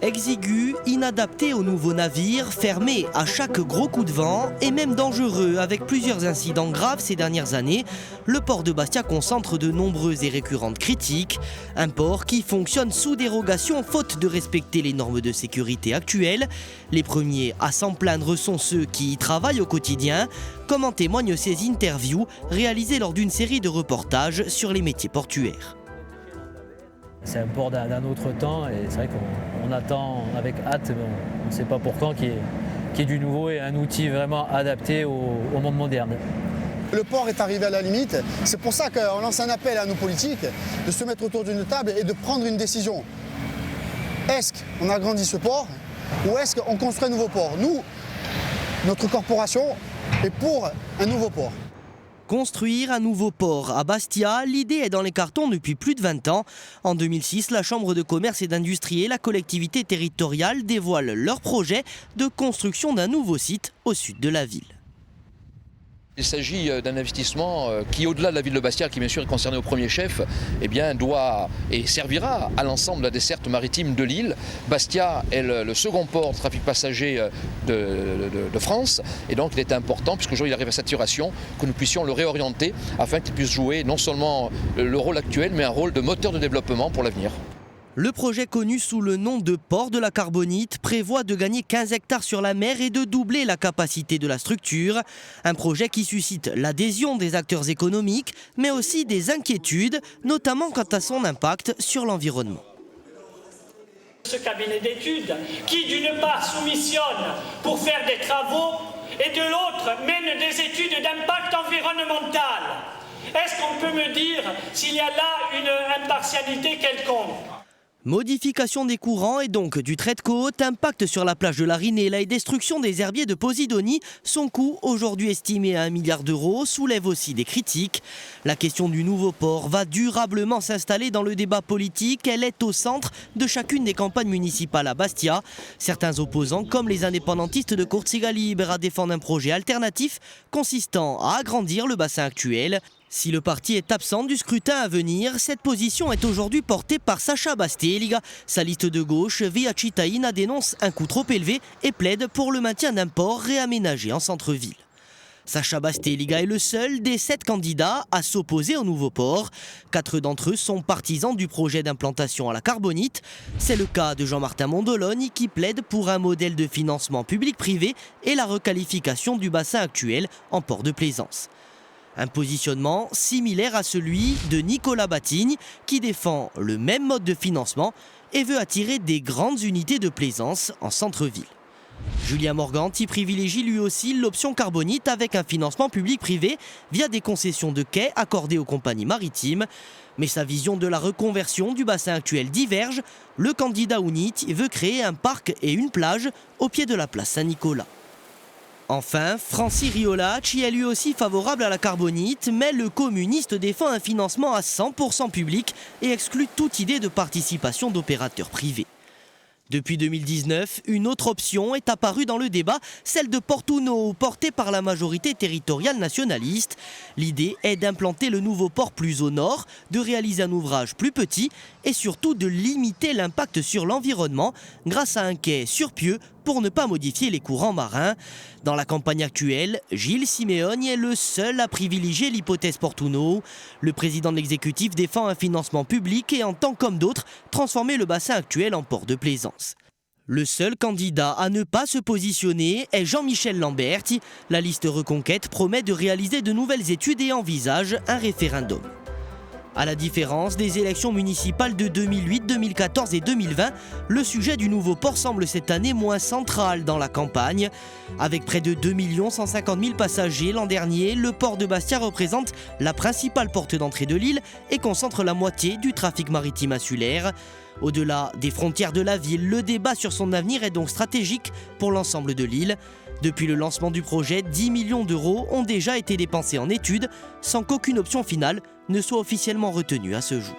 Exigu, inadapté aux nouveaux navires, fermé à chaque gros coup de vent et même dangereux avec plusieurs incidents graves ces dernières années, le port de Bastia concentre de nombreuses et récurrentes critiques. Un port qui fonctionne sous dérogation faute de respecter les normes de sécurité actuelles. Les premiers à s'en plaindre sont ceux qui y travaillent au quotidien, comme en témoignent ces interviews réalisées lors d'une série de reportages sur les métiers portuaires. C'est un port d'un autre temps et c'est vrai qu'on attend avec hâte, mais on ne sait pas pourtant qu'il y ait du nouveau et un outil vraiment adapté au monde moderne. Le port est arrivé à la limite, c'est pour ça qu'on lance un appel à nos politiques de se mettre autour d'une table et de prendre une décision. Est-ce qu'on agrandit ce port ou est-ce qu'on construit un nouveau port? Nous, notre corporation est pour un nouveau port. Construire un nouveau port à Bastia, l'idée est dans les cartons depuis plus de 20 ans. En 2006, la Chambre de commerce et d'industrie et la collectivité territoriale dévoilent leur projet de construction d'un nouveau site au sud de la ville. Il s'agit d'un investissement qui, au-delà de la ville de Bastia, qui bien sûr est concerné au premier chef, eh bien, doit et servira à l'ensemble de la desserte maritime de l'île. Bastia est le second port de trafic passager de France et donc il est important, puisqu'aujourd'hui il arrive à saturation, que nous puissions le réorienter afin qu'il puisse jouer non seulement le rôle actuel, mais un rôle de moteur de développement pour l'avenir. Le projet connu sous le nom de Port de la Carbonite prévoit de gagner 15 hectares sur la mer et de doubler la capacité de la structure. Un projet qui suscite l'adhésion des acteurs économiques, mais aussi des inquiétudes, notamment quant à son impact sur l'environnement. Ce cabinet d'études qui d'une part soumissionne pour faire des travaux et de l'autre mène des études d'impact environnemental. Est-ce qu'on peut me dire s'il y a là une impartialité quelconque ? Modification des courants et donc du trait de côte, impact sur la plage de la Rinella et destruction des herbiers de Posidonie. Son coût, aujourd'hui estimé à 1 milliard d'euros, soulève aussi des critiques. La question du nouveau port va durablement s'installer dans le débat politique. Elle est au centre de chacune des campagnes municipales à Bastia. Certains opposants, comme les indépendantistes de Corsica Libera, défendent un projet alternatif consistant à agrandir le bassin actuel. Si le parti est absent du scrutin à venir, cette position est aujourd'hui portée par Sacha Basteliga. Sa liste de gauche, Via Cittadina, dénonce un coût trop élevé et plaide pour le maintien d'un port réaménagé en centre-ville. Sacha Basteliga est le seul des 7 candidats à s'opposer au nouveau port. 4 d'entre eux sont partisans du projet d'implantation à la Carbonite. C'est le cas de Jean-Martin Mondologne qui plaide pour un modèle de financement public-privé et la requalification du bassin actuel en port de plaisance. Un positionnement similaire à celui de Nicolas Batigne qui défend le même mode de financement et veut attirer des grandes unités de plaisance en centre-ville. Julien Morganti privilégie lui aussi l'option Carbonite avec un financement public-privé via des concessions de quais accordées aux compagnies maritimes. Mais sa vision de la reconversion du bassin actuel diverge. Le candidat UNIT veut créer un parc et une plage au pied de la place Saint-Nicolas. Enfin, Francis Riolacci est lui aussi favorable à la Carbonite, mais le communiste défend un financement à 100% public et exclut toute idée de participation d'opérateurs privés. Depuis 2019, une autre option est apparue dans le débat, celle de Portuno, portée par la majorité territoriale nationaliste. L'idée est d'implanter le nouveau port plus au nord, de réaliser un ouvrage plus petit et surtout de limiter l'impact sur l'environnement grâce à un quai sur pieux pour ne pas modifier les courants marins. Dans la campagne actuelle, Gilles Simeoni est le seul à privilégier l'hypothèse Portuno. Le président de l'exécutif défend un financement public et entend, comme d'autres, transformer le bassin actuel en port de plaisance. Le seul candidat à ne pas se positionner est Jean-Michel Lamberti. La liste Reconquête promet de réaliser de nouvelles études et envisage un référendum. À la différence des élections municipales de 2008, 2014 et 2020, le sujet du nouveau port semble cette année moins central dans la campagne. Avec près de 2 150 000 passagers l'an dernier, le port de Bastia représente la principale porte d'entrée de l'île et concentre la moitié du trafic maritime insulaire. Au-delà des frontières de la ville, le débat sur son avenir est donc stratégique pour l'ensemble de l'île. Depuis le lancement du projet, 10 millions d'euros ont déjà été dépensés en études, sans qu'aucune option finale ne soit officiellement retenue à ce jour.